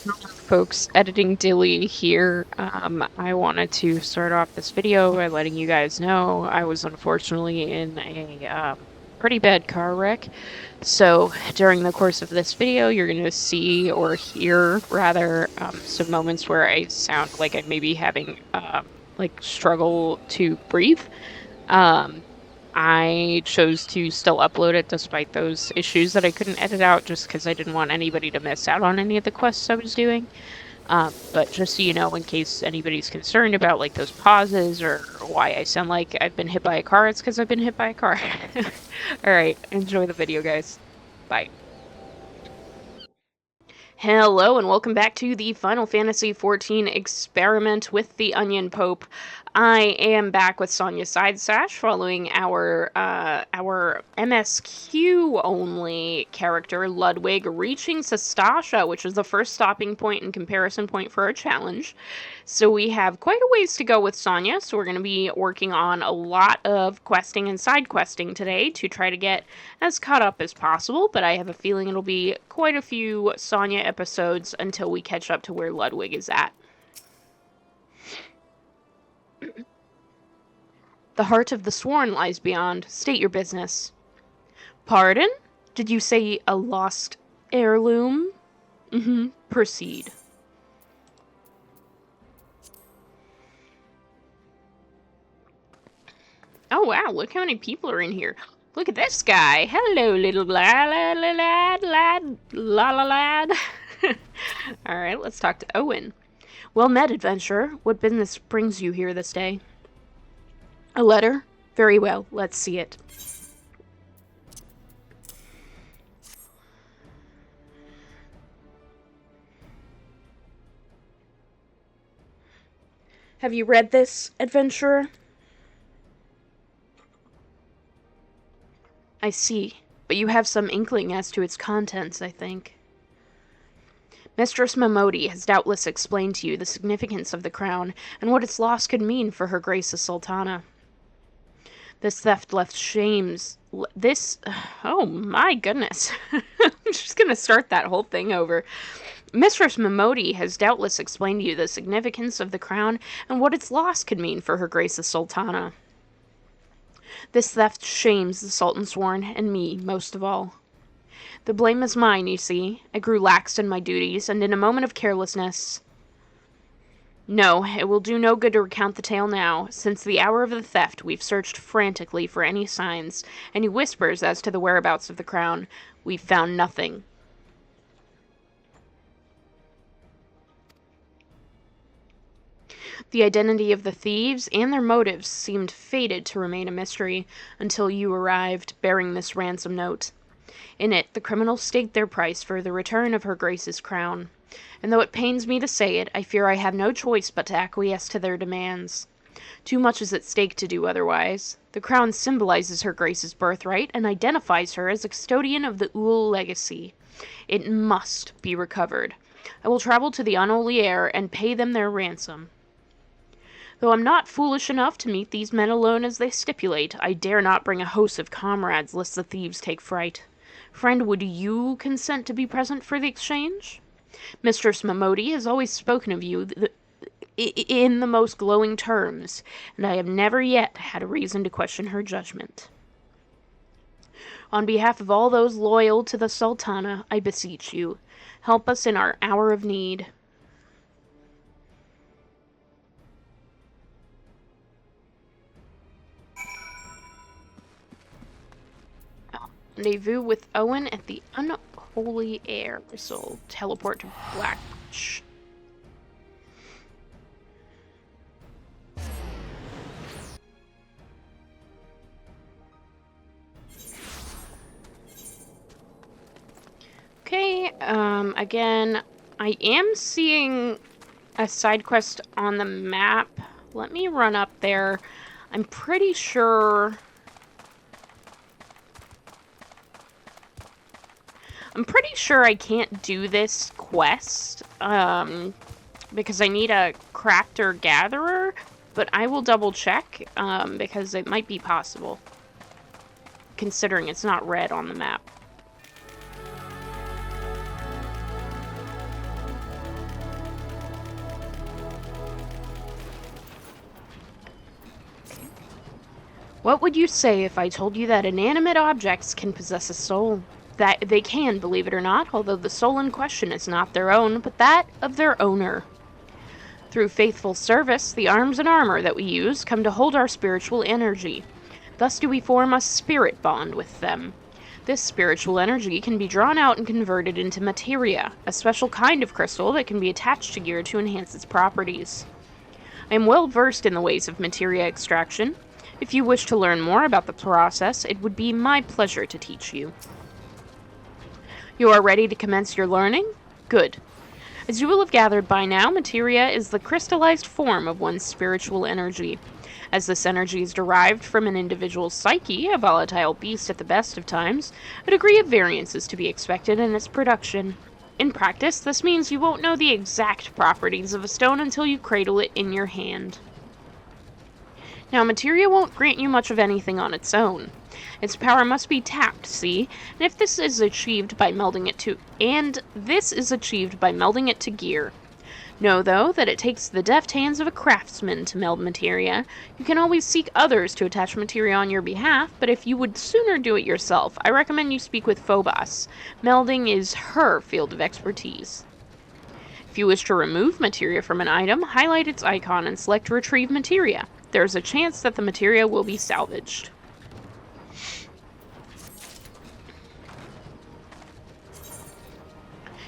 Folks, editing Dilly here. I wanted to start off this video by letting you guys know I was unfortunately in a pretty bad car wreck. So during the course of this video, you're going to see or hear rather some moments where I sound like I may be having like struggle to breathe. I chose to still upload it despite those issues that I couldn't edit out just because I didn't want anybody to miss out on any of the quests I was doing. But just so you know, in case anybody's concerned about like those pauses or why I sound like I've been hit by a car, it's because I've been hit by a car. Alright, enjoy the video, guys. Bye. Hello and welcome back to the Final Fantasy XIV experiment with the Onion Pope. I am back with Sonja Side Sash following our MSQ only character Ludwig reaching Sastasha, which is the first stopping point and comparison point for our challenge. So we have quite a ways to go with Sonja, so we're going to be working on a lot of questing and side questing today to try to get as caught up as possible, but I have a feeling it'll be quite a few Sonja episodes until we catch up to where Ludwig is at. The heart of the Sworn lies beyond. State your business. Pardon? Did you say a lost heirloom? Proceed. Oh wow, look how many people are in here. Look at this guy. Hello, little lad. Alright, let's talk to Owen. Well met, adventurer. What business brings you here this day? A letter? Very well, let's see it. Have you read this, adventurer? I see, but you have some inkling as to its contents, I think. Mistress Momodi has doubtless explained to you the significance of the crown and what its loss could mean for Her Grace the Sultana. This theft left shames... Oh my goodness. I'm just gonna start that whole thing over. Mistress Momodi has doubtless explained to you the significance of the crown and what its loss could mean for Her Grace the Sultana. This theft shames the Sultan Sworn, and me most of all. The blame is mine, you see. I grew lax in my duties, and in a moment of carelessness... No, it will do no good to recount the tale now. Since the hour of the theft, we've searched frantically for any signs, any whispers as to the whereabouts of the crown. We've found nothing. The identity of the thieves and their motives seemed fated to remain a mystery until you arrived, bearing this ransom note. In it, the criminals staked their price for the return of Her Grace's crown. And though it pains me to say it, I fear I have no choice but to acquiesce to their demands. Too much is at stake to do otherwise. The crown symbolizes Her Grace's birthright and identifies her as a custodian of the Ul legacy. It must be recovered. I will travel to the unholy heir and pay them their ransom. Though I'm not foolish enough to meet these men alone as they stipulate, I dare not bring a host of comrades lest the thieves take fright. Friend, would you consent to be present for the exchange? Mistress Momodi has always spoken of you in the most glowing terms, and I have never yet had a reason to question her judgment. On behalf of all those loyal to the Sultana, I beseech you, help us in our hour of need. Rendezvous with Owen at the unholy heir. This will teleport to Blackbridge. Okay, again, I am seeing a side quest on the map. Let me run up there. I'm pretty sure... I can't do this quest, because I need a crafter gatherer, but I will double check, because it might be possible, considering it's not red on the map. What would you say if I told you that inanimate objects can possess a soul? That they can, believe it or not, although the soul in question is not their own, but that of their owner. Through faithful service, the arms and armor that we use come to hold our spiritual energy. Thus do we form a spirit bond with them. This spiritual energy can be drawn out and converted into materia, a special kind of crystal that can be attached to gear to enhance its properties. I am well versed in the ways of materia extraction. If you wish to learn more about the process, it would be my pleasure to teach you. You are ready to commence your learning? Good. As you will have gathered by now, materia is the crystallized form of one's spiritual energy. As this energy is derived from an individual's psyche, a volatile beast at the best of times, a degree of variance is to be expected in its production. In practice, this means you won't know the exact properties of a stone until you cradle it in your hand. Now, materia won't grant you much of anything on its own. Its power must be tapped, see? And this is achieved by melding it to gear. Know, though, that it takes the deft hands of a craftsman to meld materia. You can always seek others to attach materia on your behalf, but if you would sooner do it yourself, I recommend you speak with Phobos. Melding is her field of expertise. If you wish to remove materia from an item, highlight its icon and select Retrieve Materia. There is a chance that the materia will be salvaged.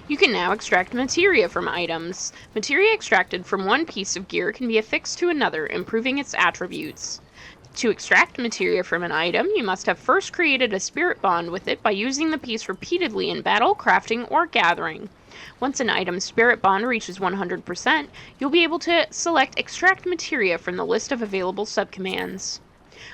You can now extract materia from items. Materia extracted from one piece of gear can be affixed to another, improving its attributes. To extract materia from an item, you must have first created a spirit bond with it by using the piece repeatedly in battle, crafting, or gathering. Once an item's spirit bond reaches 100%, you'll be able to select Extract Materia from the list of available subcommands.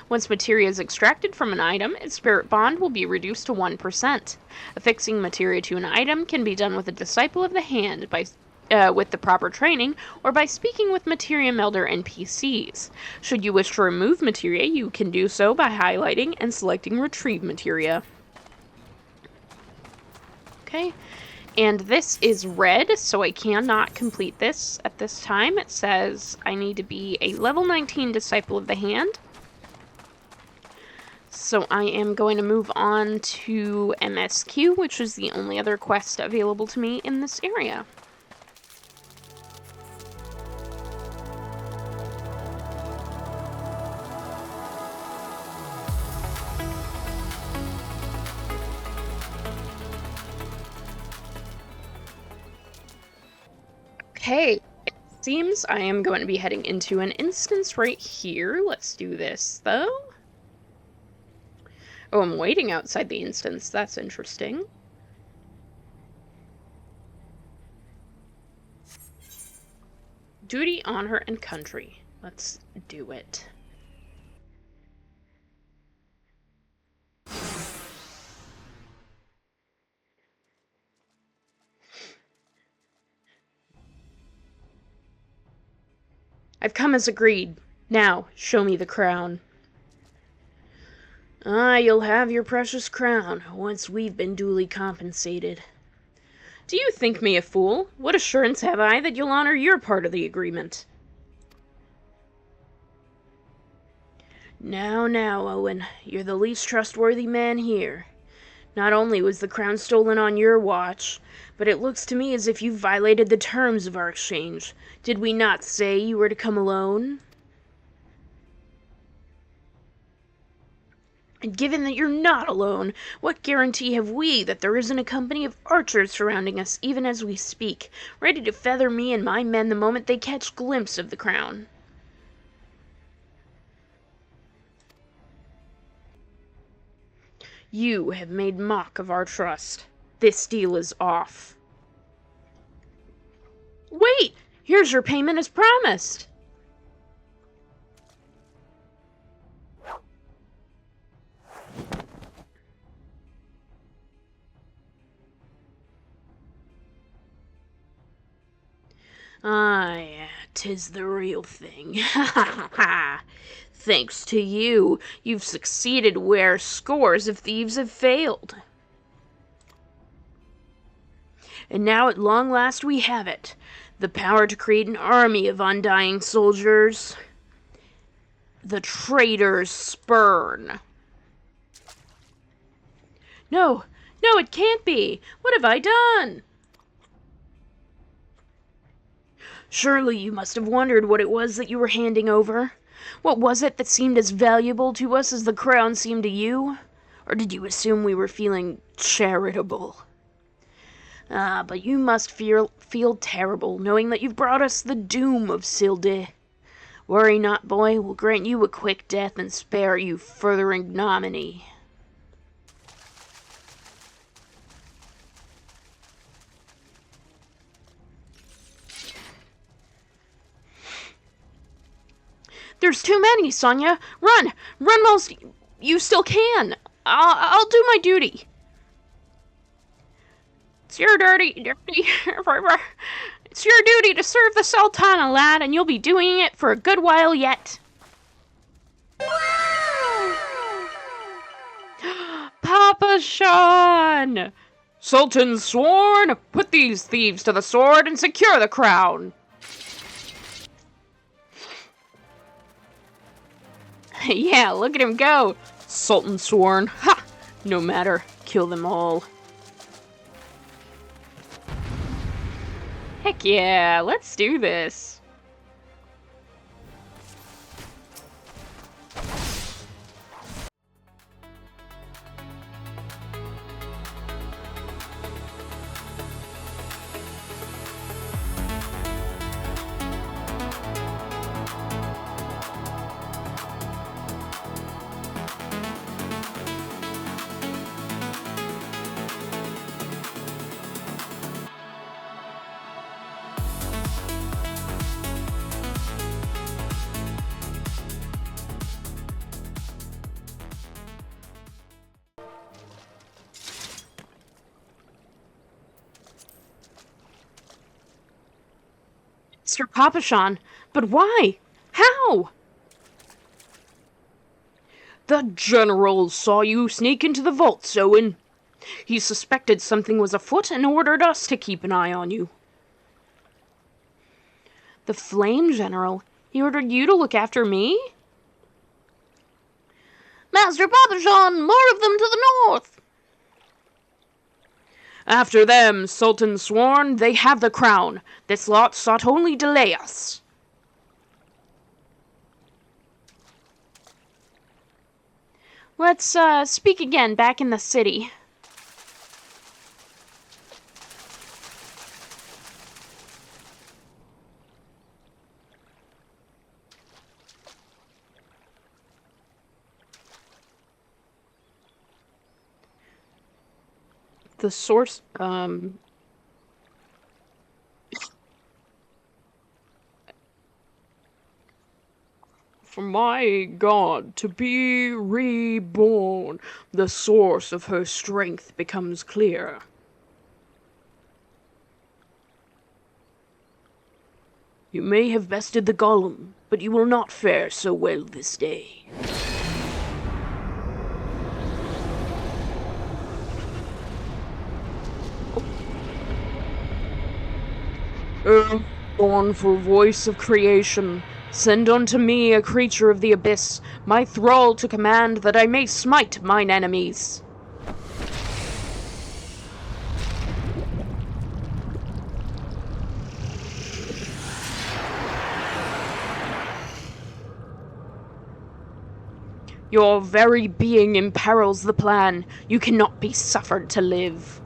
Once materia is extracted from an item, its spirit bond will be reduced to 1%. Affixing materia to an item can be done with a Disciple of the Hand with the proper training, or by speaking with Materia Melder NPCs. Should you wish to remove materia, you can do so by highlighting and selecting Retrieve Materia. Okay. And this is red, so I cannot complete this at this time. It says I need to be a level 19 Disciple of the Hand. So I am going to move on to MSQ, which is the only other quest available to me in this area. Okay, it seems I am going to be heading into an instance right here. Let's do this, though. Oh, I'm waiting outside the instance. That's interesting. Duty, honor, and country. Let's do it. I've come as agreed. Now, show me the crown. Ah, you'll have your precious crown, once we've been duly compensated. Do you think me a fool? What assurance have I that you'll honor your part of the agreement? Now, Owen, you're the least trustworthy man here. Not only was the crown stolen on your watch, but it looks to me as if you violated the terms of our exchange. Did we not say you were to come alone? And given that you're not alone, what guarantee have we that there isn't a company of archers surrounding us even as we speak, ready to feather me and my men the moment they catch glimpse of the crown? You have made mock of our trust. This deal is off. Wait! Here's your payment as promised! Ah, yeah, 'tis the real thing. Ha ha ha! Thanks to you, you've succeeded where scores of thieves have failed. And now at long last we have it, the power to create an army of undying soldiers. The traitor's spurn. No, no, it can't be. What have I done? Surely you must have wondered what it was that you were handing over. What was it that seemed as valuable to us as the crown seemed to you? Or did you assume we were feeling charitable? But you must feel terrible, knowing that you've brought us the doom of Silde. Worry not, boy. We'll grant you a quick death and spare you further ignominy. There's too many, Sonja. Run! Run whilst you still can. I'll do my duty. It's your It's your duty to serve the Sultana, lad, and you'll be doing it for a good while yet. PAPASHAN! Sultan sworn, put these thieves to the sword and secure the crown. Yeah, look at him go. Sultan sworn. Ha! No matter. Kill them all. Heck yeah, let's do this. Mr. PAPASHAN, but why? How? The general saw you sneak into the vaults, Owen. He suspected something was afoot and ordered us to keep an eye on you. The Flame General? He ordered you to look after me? Master PAPASHAN, more of them to the north! After them, Sultan sworn, they have the crown. This lot sought only delay us. Let's, speak again back in the city. The source, for my God to be reborn, the source of her strength becomes clear. You may have bested the golem, but you will not fare so well this day. O mournful voice of creation, send unto me a creature of the abyss, my thrall to command, that I may smite mine enemies. Your very being imperils the plan. You cannot be suffered to live.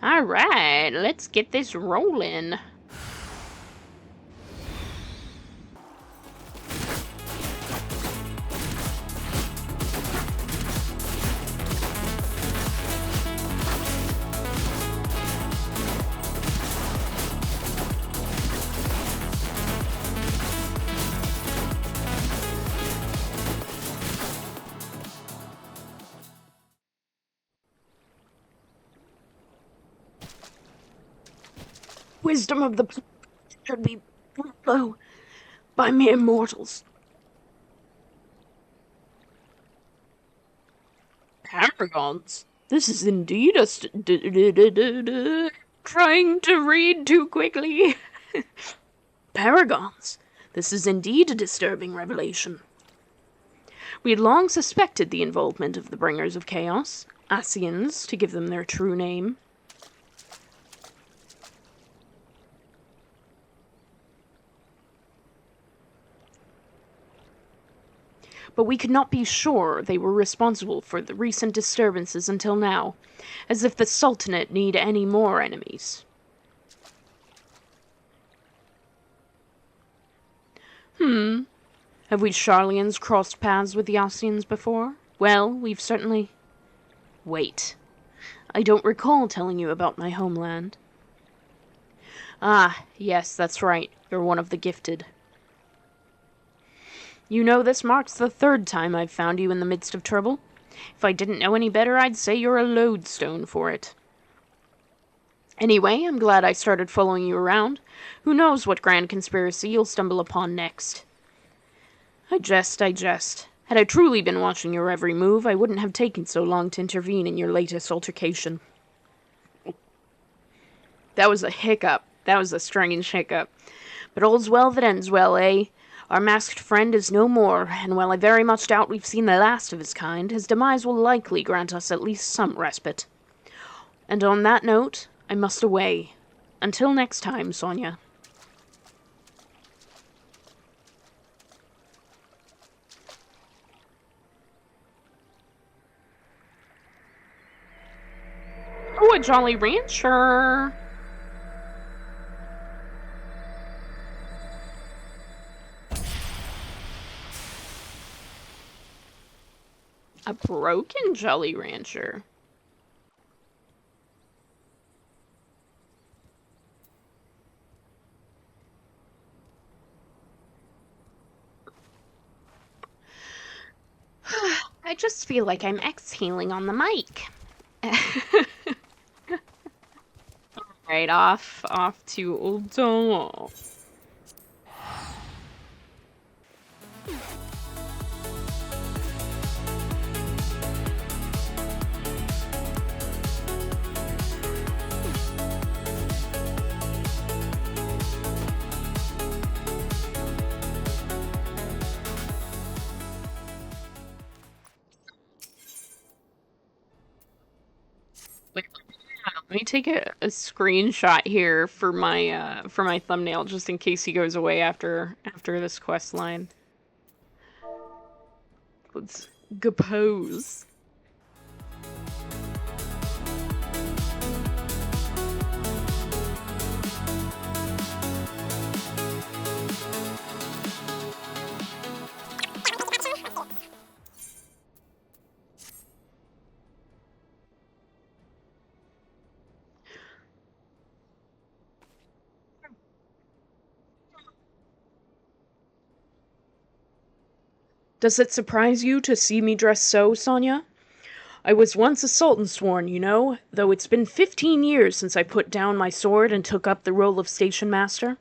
Alright, let's get this rolling. Wisdom of the should be low by mere mortals. Paragons? This is indeed a trying to read too quickly. Paragons! This is indeed a disturbing revelation. We had long suspected the involvement of the Bringers of Chaos, Asians, to give them their true name. But we could not be sure they were responsible for the recent disturbances until now, as if the Sultanate need any more enemies. Have we Charlians crossed paths with the Asians before? Well, we've certainly... Wait. I don't recall telling you about my homeland. Ah, yes, that's right. You're one of the gifted. You know, this marks the third time I've found you in the midst of trouble. If I didn't know any better, I'd say you're a lodestone for it. Anyway, I'm glad I started following you around. Who knows what grand conspiracy you'll stumble upon next. I jest. Had I truly been watching your every move, I wouldn't have taken so long to intervene in your latest altercation. That was a hiccup. That was a strange hiccup. But all's well that ends well, eh? Our masked friend is no more, and while I very much doubt we've seen the last of his kind, his demise will likely grant us at least some respite. And on that note, I must away. Until next time, Sonja. Oh, a Jolly Rancher! A broken Jolly Rancher. I just feel like I'm exhaling on the mic. Alright, off to Ul Namo. Let me take a screenshot here for my thumbnail, just in case he goes away after this quest line. Let's go pose. Does it surprise you to see me dressed so, Sonja? I was once a sultan sworn, you know, though it's been 15 years since I put down my sword and took up the role of station master.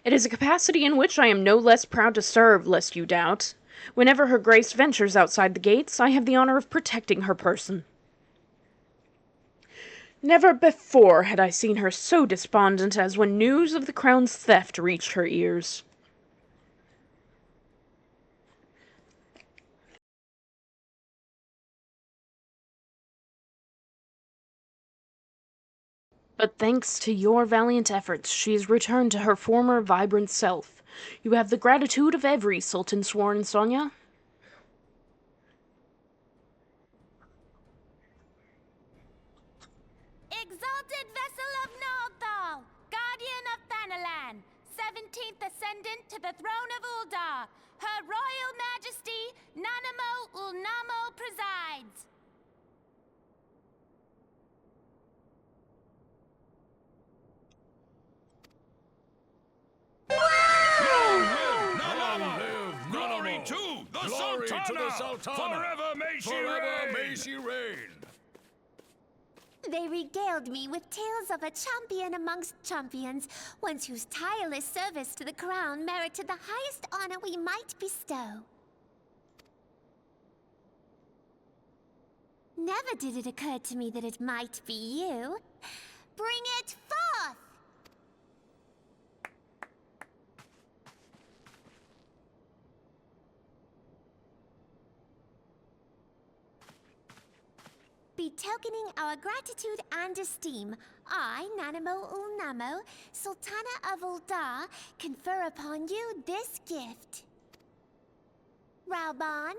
It is a capacity in which I am no less proud to serve, lest you doubt. Whenever Her Grace ventures outside the gates, I have the honor of protecting her person. Never before had I seen her so despondent as when news of the crown's theft reached her ears. But thanks to your valiant efforts, she has returned to her former vibrant self. You have the gratitude of every sultan sworn, Sonja. Exalted vessel of Nalthal, guardian of Thanalan, 17th ascendant to the throne of Uldar, Her Royal Majesty Nanamo Ul Namo presides. Glory to the Sultana! Forever may she reign! They regaled me with tales of a champion amongst champions, once whose tireless service to the crown merited the highest honor we might bestow. Never did it occur to me that it might be you. Bring it forth! betokening our gratitude and esteem, I, Nanamo Ul Namo, Sultana of Ul'dah, confer upon you this gift. Raoban,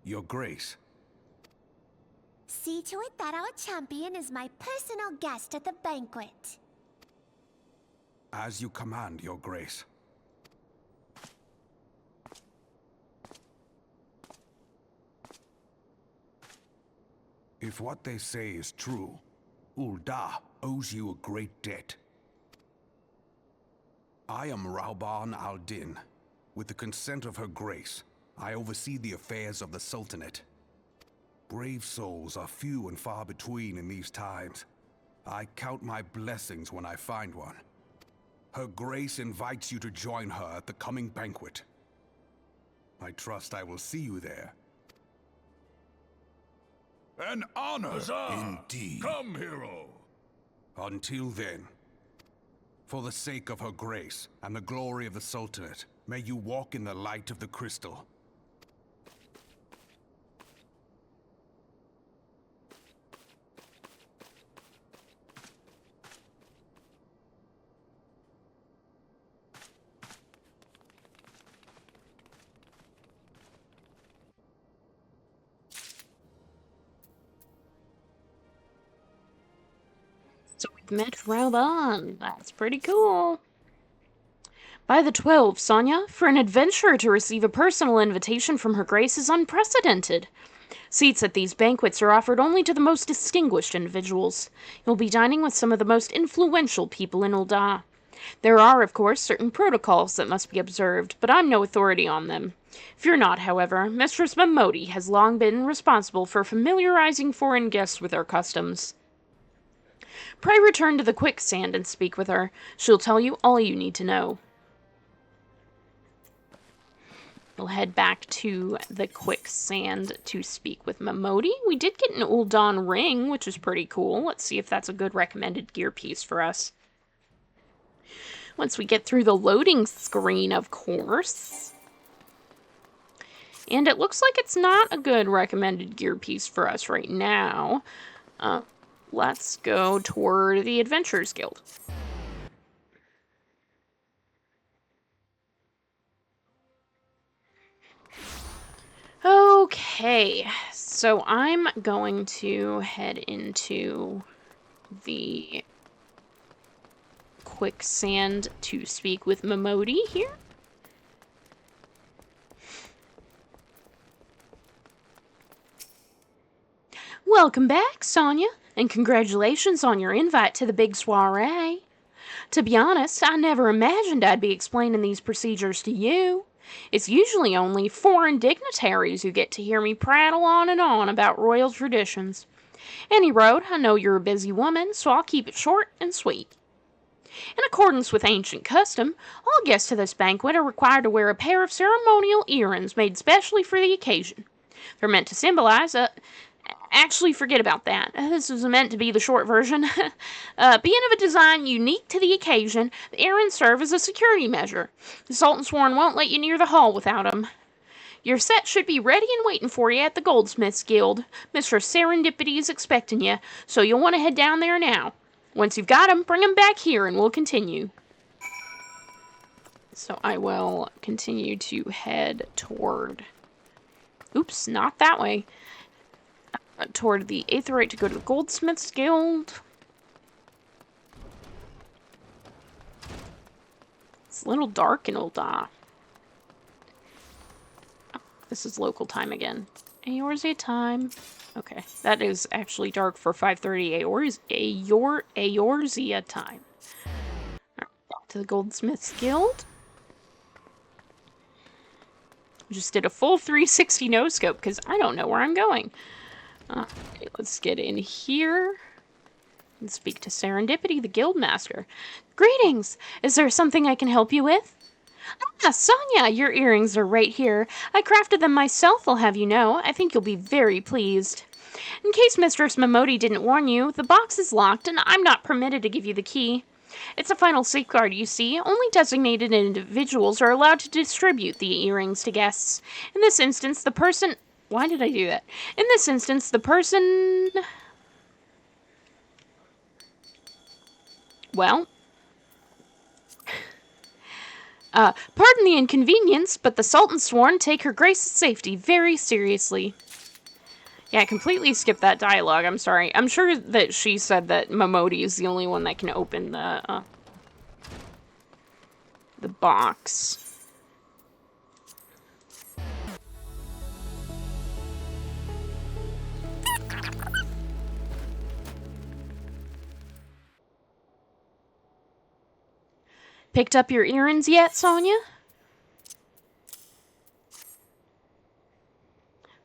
Your Grace. see to it that our champion is my personal guest at the banquet. As you command, Your Grace. If what they say is true, Ul'dah owes you a great debt. I am Raoban al-Din. With the consent of Her Grace, I oversee the affairs of the Sultanate. Brave souls are few and far between in these times. I count my blessings when I find one. Her Grace invites you to join her at the coming banquet. I trust I will see you there. An honor! Huzzah! Indeed. Come, hero! Until then, for the sake of Her Grace and the glory of the Sultanate, may you walk in the light of the crystal. So we've met Raoban. That's pretty cool. By the 12, Sonja, for an adventurer to receive a personal invitation from Her Grace is unprecedented. Seats at these banquets are offered only to the most distinguished individuals. You'll be dining with some of the most influential people in Ul'dah. There are, of course, certain protocols that must be observed, but I'm no authority on them. Fear not, however, Mistress Mamodi has long been responsible for familiarizing foreign guests with our customs. Pray return to the quicksand and speak with her. She'll tell you all you need to know. We'll head back to the quicksand to speak with Mamodi. We did get an Ul'dah ring, which is pretty cool. Let's see if that's a good recommended gear piece for us. Once we get through the loading screen, of course. And it looks like it's not a good recommended gear piece for us right now. Let's go toward the Adventurers Guild. Okay, so I'm going to head into the quicksand to speak with Mamodi here. Welcome back, Sonja, and congratulations on your invite to the big soiree. To be honest, I never imagined I'd be explaining these procedures to you. It's usually only foreign dignitaries who get to hear me prattle on and on about royal traditions. Any road, I know you're a busy woman, so I'll keep it short and sweet. In accordance with ancient custom, all guests to this banquet are required to wear a pair of ceremonial earrings made specially for the occasion. They're meant to symbolize Actually, forget about that. This is meant to be the short version. Being of a design unique to the occasion, the earrings serve as a security measure. The Sultan Sworn won't let you near the hall without them. Your set should be ready and waiting for you at the Goldsmiths Guild. Mr. Serendipity is expecting you, so you'll want to head down there now. Once you've got them, bring them back here and we'll continue. So I will continue to head toward... Oops, not that way. Toward the Aetheryte to go to the Goldsmiths Guild. It's a little dark in Ul'dah. Oh, this is local time again. Eorzea time. Okay, that is actually dark for 5:30 Eorzea time. Alright, back to the Goldsmiths Guild. Just did a full 360 no-scope because I don't know where I'm going. Okay, let's get in here and speak to Serendipity, the Guildmaster. Greetings! Is there something I can help you with? Ah, Sonja, your earrings are right here. I crafted them myself, I'll have you know. I think you'll be very pleased. In case Mistress Mamodi didn't warn you, the box is locked and I'm not permitted to give you the key. It's a final safeguard, you see. Only designated individuals are allowed to distribute the earrings to guests. In this instance, the person Why did I do that? In this instance, the person... Well... pardon the inconvenience, but the Sultan's sworn take Her Grace's safety very seriously. Yeah, I completely skipped that dialogue. I'm sorry. I'm sure that she said that Momodi is the only one that can open the box. Picked up your errands yet, Sonja?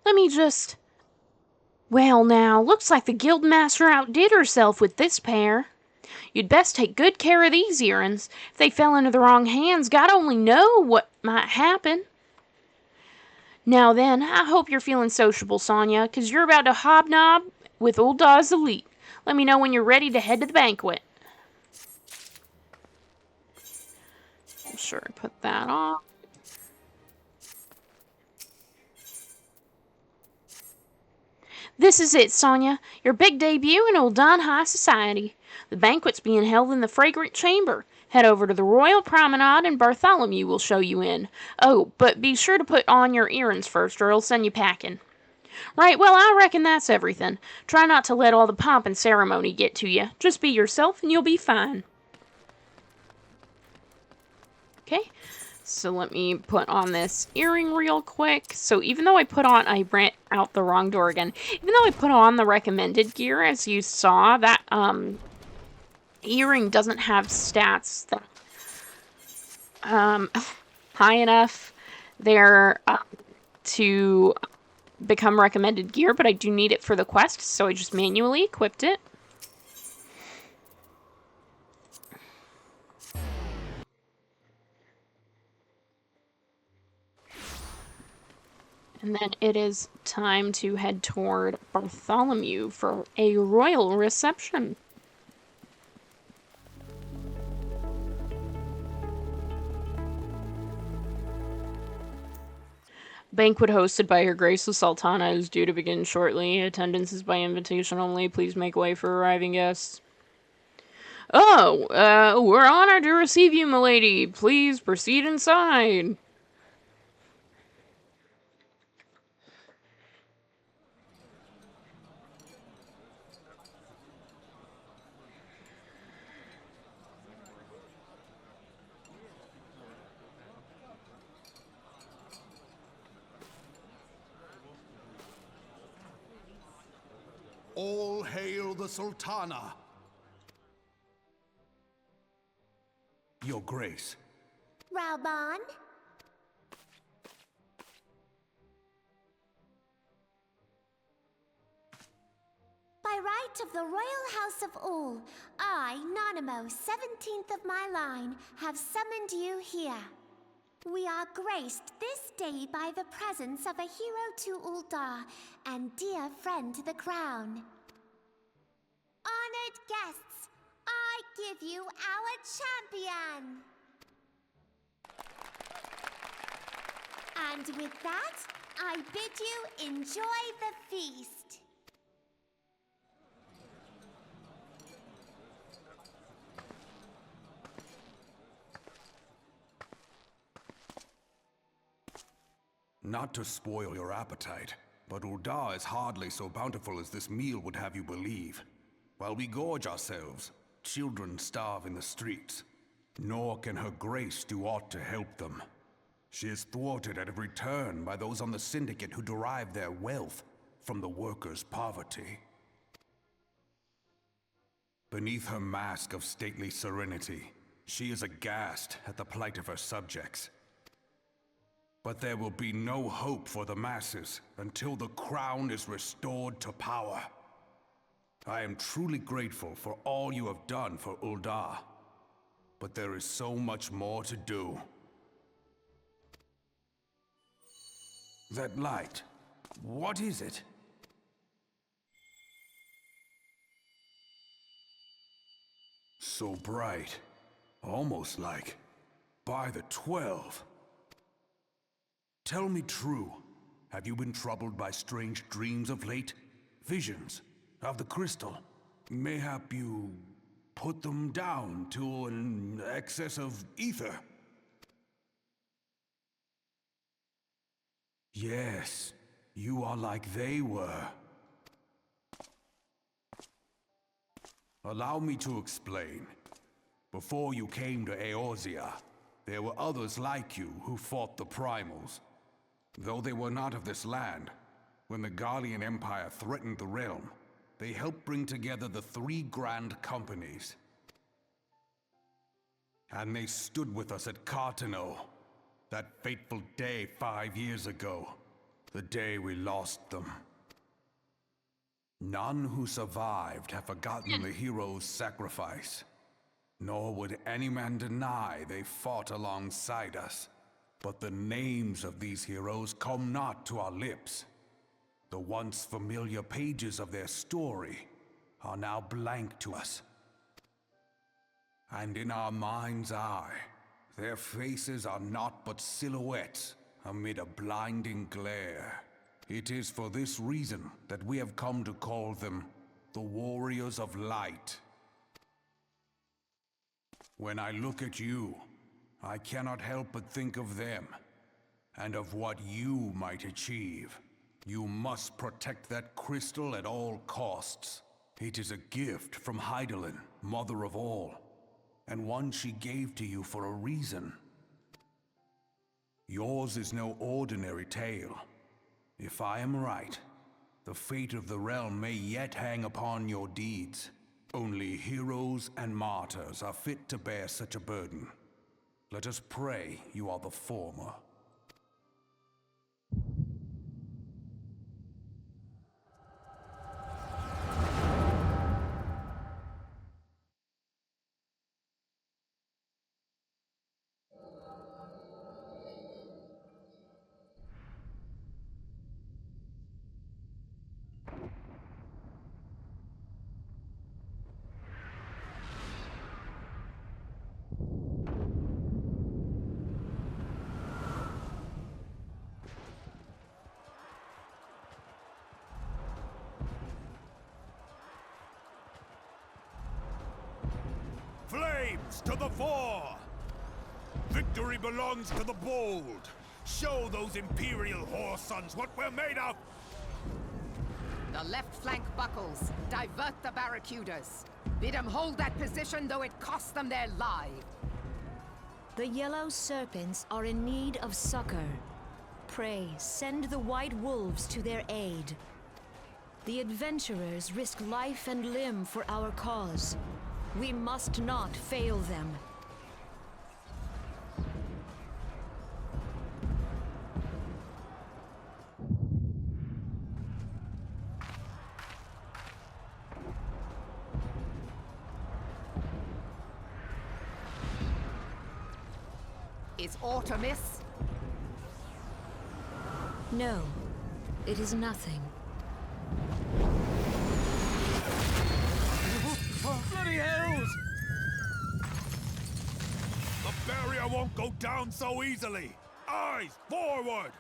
Let me just... Well now, looks like the guildmaster outdid herself with this pair. You'd best take good care of these errands. If they fell into the wrong hands, God only know what might happen. Now then, I hope you're feeling sociable, Sonja, 'cause you're about to hobnob with Uldah's elite. Let me know when you're ready to head to the banquet. I'm sure I put that on. This is it, Sonja. Your big debut in Uldan High Society. The banquet's being held in the Fragrant Chamber. Head over to the Royal Promenade and Bartholomew will show you in. Oh, but be sure to put on your errands first or he'll send you packing. Right, well, I reckon that's everything. Try not to let all the pomp and ceremony get to you. Just be yourself and you'll be fine. Okay, so let me put on this earring real quick. So even though I ran out the wrong door again. Even though I put on the recommended gear, as you saw, that earring doesn't have stats that high enough there to become recommended gear, but I do need it for the quest, so I just manually equipped it. And then it is time to head toward Bartholomew for a royal reception. Banquet hosted by Her Grace the Sultana is due to begin shortly. Attendance is by invitation only. Please make way for arriving guests. Oh, we're honored to receive you, milady. Please proceed inside. All hail the Sultana! Your Grace. Raoban? By right of the Royal House of Ul, I, Nanamo, 17th of my line, have summoned you here. We are graced this day by the presence of a hero to Ul'dah and dear friend to the crown. Honored guests, I give you our champion! And with that, I bid you enjoy the feast. Not to spoil your appetite, but Ul'dah is hardly so bountiful as this meal would have you believe. While we gorge ourselves, children starve in the streets, nor can Her Grace do aught to help them. She is thwarted at every turn by those on the Syndicate who derive their wealth from the workers' poverty. Beneath her mask of stately serenity, she is aghast at the plight of her subjects. But there will be no hope for the masses until the crown is restored to power. I am truly grateful for all you have done for Ul'dah, but there is so much more to do. That light, what is it? So bright, almost like by the 12. Tell me true, Have you been troubled by strange dreams of late? Visions of the crystal? Mayhap you put them down to an excess of ether? Yes, you are like they were. Allow me to explain. Before you came to Eorzea, there were others like you who fought the primals. Though they were not of this land, when the Garlean Empire threatened the realm, they helped bring together the three grand companies. And they stood with us at Cartano, that fateful day 5 years ago, the day we lost them. None who survived have forgotten the hero's sacrifice, nor would any man deny they fought alongside us. But the names of these heroes come not to our lips. The once familiar pages of their story are now blank to us. And in our mind's eye, their faces are naught but silhouettes amid a blinding glare. It is for this reason that we have come to call them the Warriors of Light. When I look at you, I cannot help but think of them, and of what you might achieve. You must protect that crystal at all costs. It is a gift from Hydaelyn, mother of all, and one she gave to you for a reason. Yours is no ordinary tale. If I am right, the fate of the realm may yet hang upon your deeds. Only heroes and martyrs are fit to bear such a burden. Let us pray you are the former. Flames to the fore! Victory belongs to the bold! Show those Imperial whore sons what we're made of! The left flank buckles. Divert the barracudas. Bid them hold that position, though it costs them their life. The yellow serpents are in need of succor. Pray, send the white wolves to their aid. The adventurers risk life and limb for our cause. We must not fail them. Is aught amiss? No, it is nothing. Bloody hells! The barrier won't go down so easily! Eyes forward!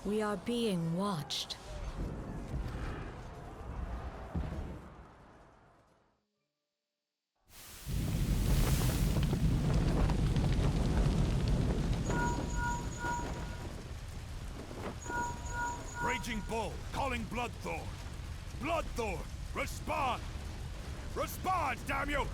We are being watched. Raging Bull, calling Bloodthorn! Bloodthorn, respond! Respond, damn you!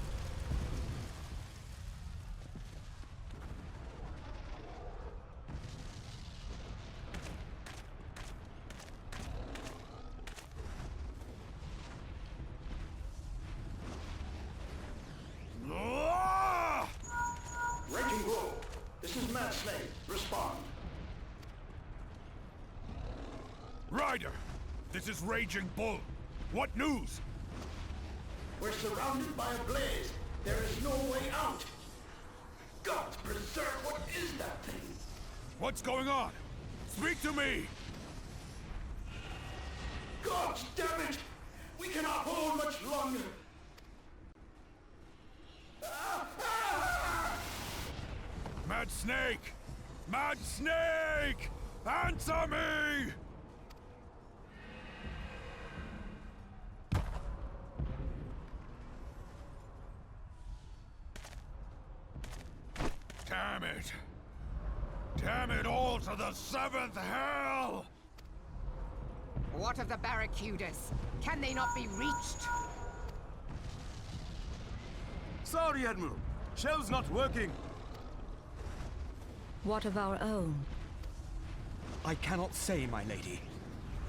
Ah! Raging Bull, this is Mad Snake. Respond. Ryder, this is Raging Bull. What news? We're surrounded by a blaze. There is no way out. God preserve, what is that thing? What's going on? Speak to me! God damn it! We cannot hold much longer! Mad Snake! Mad Snake! Answer me! Damn it! Damn it all to the seventh hell! What of the barracudas? Can they not be reached? Sorry, Admiral. Shell's not working. What of our own? I cannot say, my lady.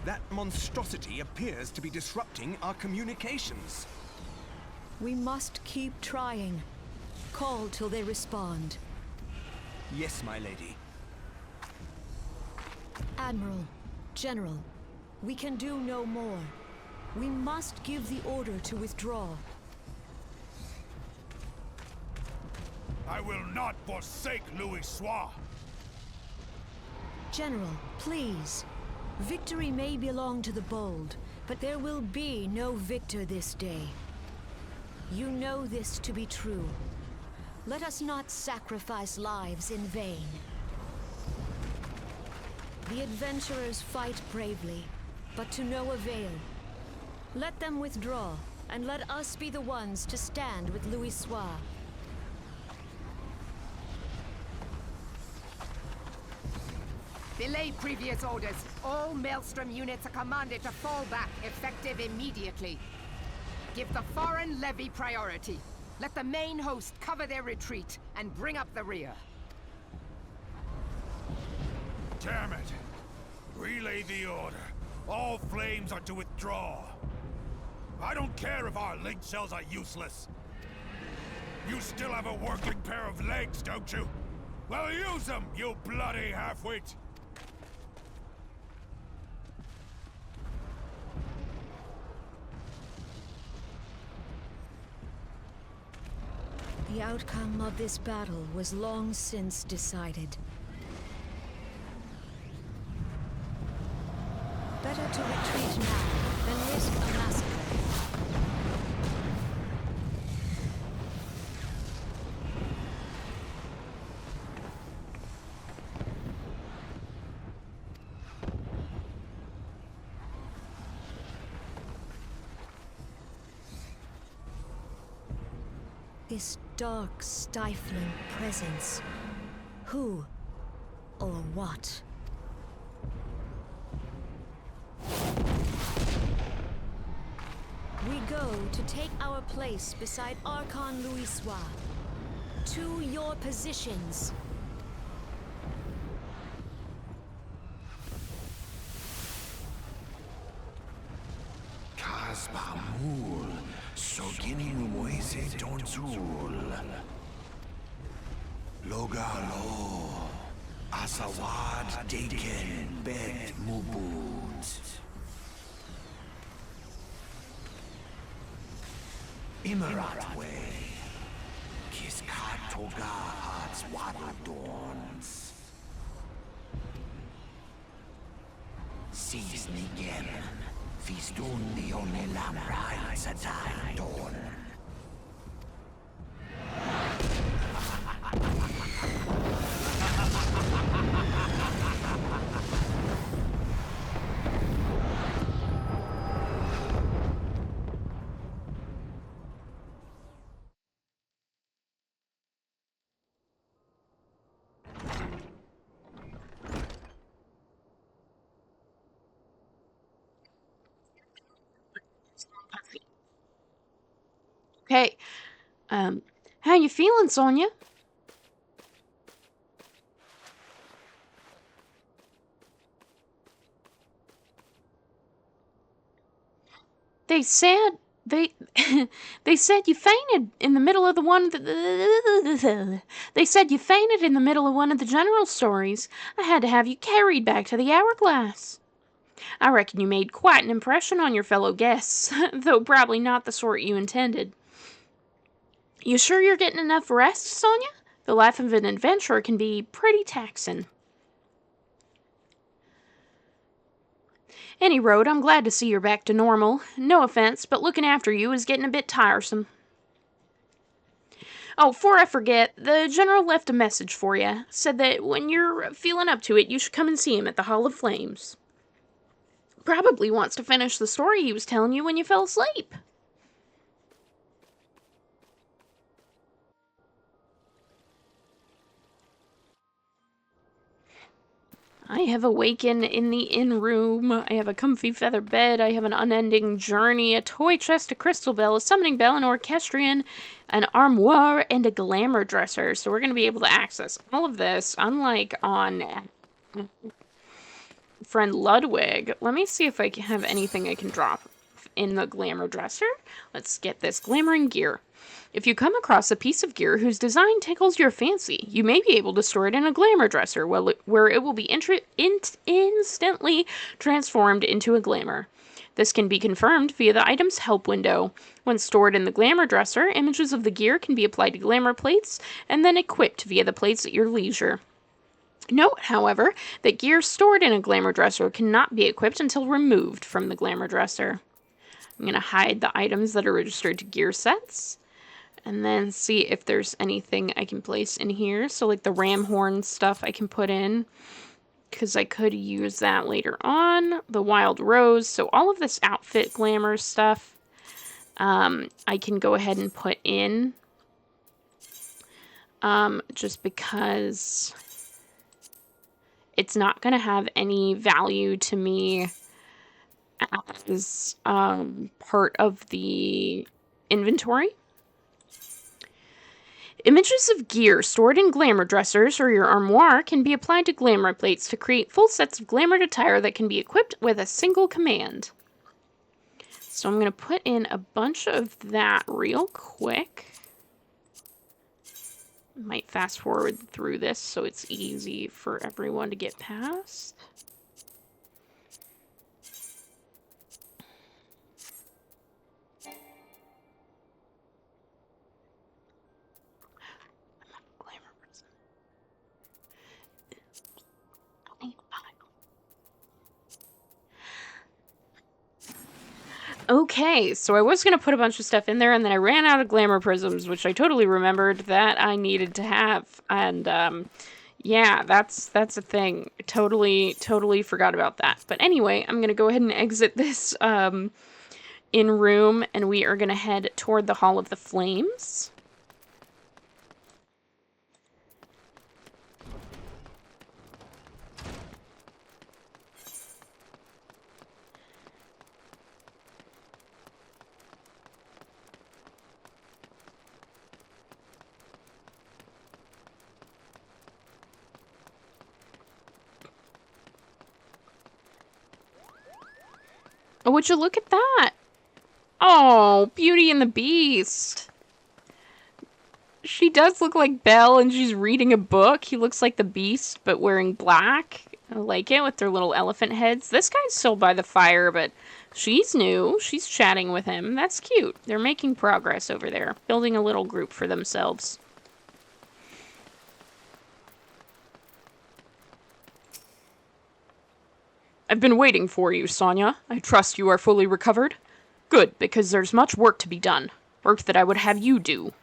That monstrosity appears to be disrupting our communications. We must keep trying. Call till they respond. Yes, my lady. Admiral, General, we can do no more. We must give the order to withdraw. I will not forsake Louis. General, please. Victory may belong to the bold, but there will be no victor this day. You know this to be true. Let us not sacrifice lives in vain. The adventurers fight bravely, but to no avail. Let them withdraw, and let us be the ones to stand with Louis. Belay previous orders. All Maelstrom units are commanded to fall back, effective immediately. Give the foreign levy priority. Let the main host cover their retreat and bring up the rear. Damn it! Relay the order. All flames are to withdraw. I don't care if our link cells are useless. You still have a working pair of legs, don't you? Well, use them, you bloody half-wit! The outcome of this battle was long since decided. Better to retreat now than risk a massacre. This dark, stifling presence. Who or what? We go to take our place beside Archon Louis. To your positions. Kasbamul, Soginin Moise Donzul. Logalo, Asawad Daken Bet Mubut. Imarat Way, Kiskat Toga Arts Wadadorns. Sees Nigem, Fistun the only Lamrai Satai Dorn. Okay. How you feeling, Sonja? They said they said you fainted in the middle of they said you fainted in the middle of one of the general stories. I had to have you carried back to the hourglass. I reckon you made quite an impression on your fellow guests, though probably not the sort you intended. You sure you're getting enough rest, Sonja? The life of an adventurer can be pretty taxing. Any road, I'm glad to see you're back to normal. No offense, but looking after you is getting a bit tiresome. Oh, before I forget, the General left a message for you. Said that when you're feeling up to it, you should come and see him at the Hall of Flames. Probably wants to finish the story he was telling you when you fell asleep. I have awakened in the inn room. I have a comfy feather bed. I have an unending journey, a toy chest, a crystal bell, a summoning bell, an orchestrion, an armoire, and a glamour dresser. So we're going to be able to access all of this, unlike on friend Ludwig. Let me see if I can have anything I can drop in the glamour dresser. Let's get this glamoring gear. If you come across a piece of gear whose design tickles your fancy, you may be able to store it in a glamour dresser, where it will be instantly transformed into a glamour. This can be confirmed via the item's help window. When stored in the glamour dresser, images of the gear can be applied to glamour plates and then equipped via the plates at your leisure. Note, however, that gear stored in a glamour dresser cannot be equipped until removed from the glamour dresser. I'm going to hide the items that are registered to gear sets. And then see if there's anything I can place in here. So like the ram horn stuff I can put in, because I could use that later on. The wild rose. So all of this outfit glamour stuff I can go ahead and put in. Just because it's not going to have any value to me as part of the inventory. Images of gear stored in glamour dressers or your armoire can be applied to glamour plates to create full sets of glamored attire that can be equipped with a single command. So I'm going to put in a bunch of that real quick. Might fast forward through this so it's easy for everyone to get past. Okay, so I was going to put a bunch of stuff in there, and then I ran out of glamour prisms, which I totally remembered that I needed to have. And, yeah, that's a thing. Totally forgot about that. But anyway, I'm going to go ahead and exit this in room, and we are going to head toward the Hall of the Flames. Oh, would you look at that? Oh, Beauty and the Beast. She does look like Belle, and she's reading a book. He looks like the Beast, but wearing black. I like it, with their little elephant heads. This guy's still by the fire, but she's new. She's chatting with him. That's cute. They're making progress over there, building a little group for themselves. I've been waiting for you, Sonja. I trust you are fully recovered? Good, because there's much work to be done. Work that I would have you do.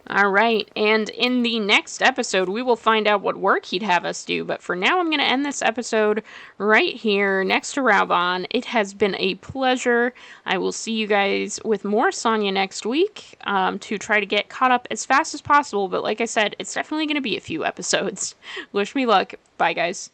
Alright, and in the next episode, we will find out what work he'd have us do. But for now, I'm going to end this episode right here next to Raubon. It has been a pleasure. I will see you guys with more Sonja next week to try to get caught up as fast as possible. But like I said, it's definitely going to be a few episodes. Wish me luck. Bye, guys.